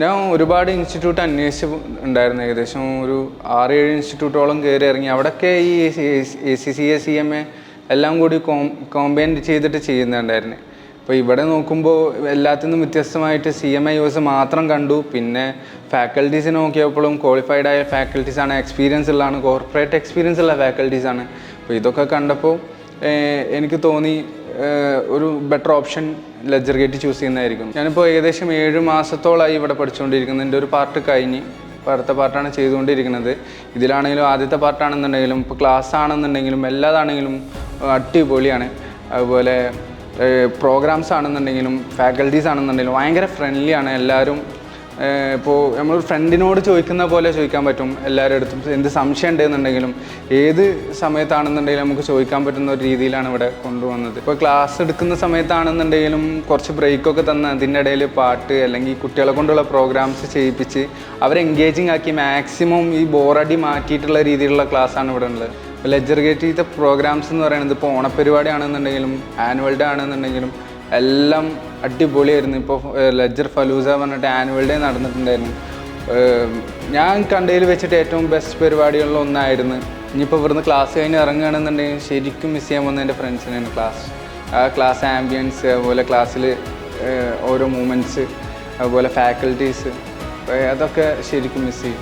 ഞാൻ ഒരുപാട് ഇൻസ്റ്റിറ്റ്യൂട്ട് അന്വേഷിച്ചിട്ടുണ്ടായിരുന്നു. ഏകദേശം ഒരു 6-7 ഇൻസ്റ്റിറ്റ്യൂട്ടോളം കയറി ഇറങ്ങി. അവിടെയൊക്കെ ഈ ACCA CMA എല്ലാം കൂടി കോമ്പൈൻ ചെയ്തിട്ട് ചെയ്യുന്നുണ്ടായിരുന്നു. അപ്പോൾ ഇവിടെ നോക്കുമ്പോൾ എല്ലാത്തിനും വ്യത്യസ്തമായിട്ട് CMA യൂസ് മാത്രം കണ്ടു. പിന്നെ ഫാക്കൽറ്റീസിനെ നോക്കിയപ്പോഴും ക്വാളിഫൈഡ് ആയ ഫാക്കൽറ്റീസാണ്, എക്സ്പീരിയൻസ് ഉള്ളതാണ്, കോർപ്പറേറ്റ് എക്സ്പീരിയൻസ് ഉള്ള ഫാക്കൽറ്റീസാണ്. അപ്പോൾ ഇതൊക്കെ കണ്ടപ്പോൾ എനിക്ക് തോന്നി ഒരു better option ledger gate choose ചെയ്യുന്നതായിരിക്കും. ഞാനിപ്പോൾ ഏകദേശം 7 മാസത്തോളമായി ഇവിടെ പഠിച്ചുകൊണ്ടിരിക്കുന്നത്. എൻ്റെ ഒരു പാർട്ട് കഴിഞ്ഞ് ഇപ്പോൾ അടുത്ത പാർട്ടാണ് ചെയ്തുകൊണ്ടിരിക്കുന്നത്. ഇതിലാണെങ്കിലും ആദ്യത്തെ പാർട്ടാണെന്നുണ്ടെങ്കിലും ഇപ്പോൾ ക്ലാസ് ആണെന്നുണ്ടെങ്കിലും എല്ലാതാണെങ്കിലും അടിപൊളിയാണ്. അതുപോലെ പ്രോഗ്രാംസ് ആണെന്നുണ്ടെങ്കിലും ഫാക്കൽറ്റീസ് ആണെന്നുണ്ടെങ്കിലും ഭയങ്കര ഫ്രണ്ട്ലിയാണ് എല്ലാവരും. ഇപ്പോൾ നമ്മൾ ഫ്രണ്ടിനോട് ചോദിക്കുന്ന പോലെ ചോദിക്കാൻ പറ്റും. എല്ലാവരുടെ അടുത്തും എന്ത് സംശയം ഉണ്ടെന്നുണ്ടെങ്കിലും ഏത് സമയത്താണെന്നുണ്ടെങ്കിലും നമുക്ക് ചോദിക്കാൻ പറ്റുന്ന ഒരു രീതിയിലാണ് ഇവിടെ കൊണ്ടുവന്നത്. ഇപ്പോൾ ക്ലാസ് എടുക്കുന്ന സമയത്താണെന്നുണ്ടെങ്കിലും കുറച്ച് ബ്രേക്കൊക്കെ തന്ന് അതിൻ്റെ ഇടയിൽ പാട്ട് അല്ലെങ്കിൽ കുട്ടികളെ കൊണ്ടുള്ള പ്രോഗ്രാംസ് ചെയ്യിപ്പിച്ച് അവരെ എൻഗേജിങ് ആക്കി മാക്സിമം ഈ ബോറടി മാറ്റിയിട്ടുള്ള രീതിയിലുള്ള ക്ലാസ്സാണ് ഇവിടെ ഉള്ളത്. ഇപ്പോൾ ലെഡ്ജർ ഗേറ്റിലത്തെ പ്രോഗ്രാംസ് എന്ന് പറയുന്നത് ഇപ്പോൾ ഓണപ്പരിപാടി ആണെന്നുണ്ടെങ്കിലും ആനുവൽ ഡേ ആണെന്നുണ്ടെങ്കിലും എല്ലാം അടിപൊളിയായിരുന്നു. ഇപ്പോൾ ലെഡ്ജർ ഫലൂസ പറഞ്ഞിട്ട് ആനുവൽ ഡേ നടന്നിട്ടുണ്ടായിരുന്നു. ഞാൻ കണ്ടതിൽ വെച്ചിട്ട് ഏറ്റവും ബെസ്റ്റ് പരിപാടികളിൽ ഒന്നായിരുന്നു. ഇനിയിപ്പോൾ ഇവിടുന്ന് ക്ലാസ് കഴിഞ്ഞ് ഇറങ്ങുകയാണെന്നുണ്ടെങ്കിൽ ശരിക്കും മിസ് ചെയ്യാൻ പോകുന്ന എൻ്റെ ഫ്രണ്ട്സിനാണ് ക്ലാസ് ആംബിയൻസ്, അതുപോലെ ക്ലാസ്സിൽ ഓരോ മൂമെൻറ്റ്സ്, അതുപോലെ ഫാക്കൽറ്റീസ്, അതൊക്കെ ശരിക്കും മിസ് ചെയ്യും.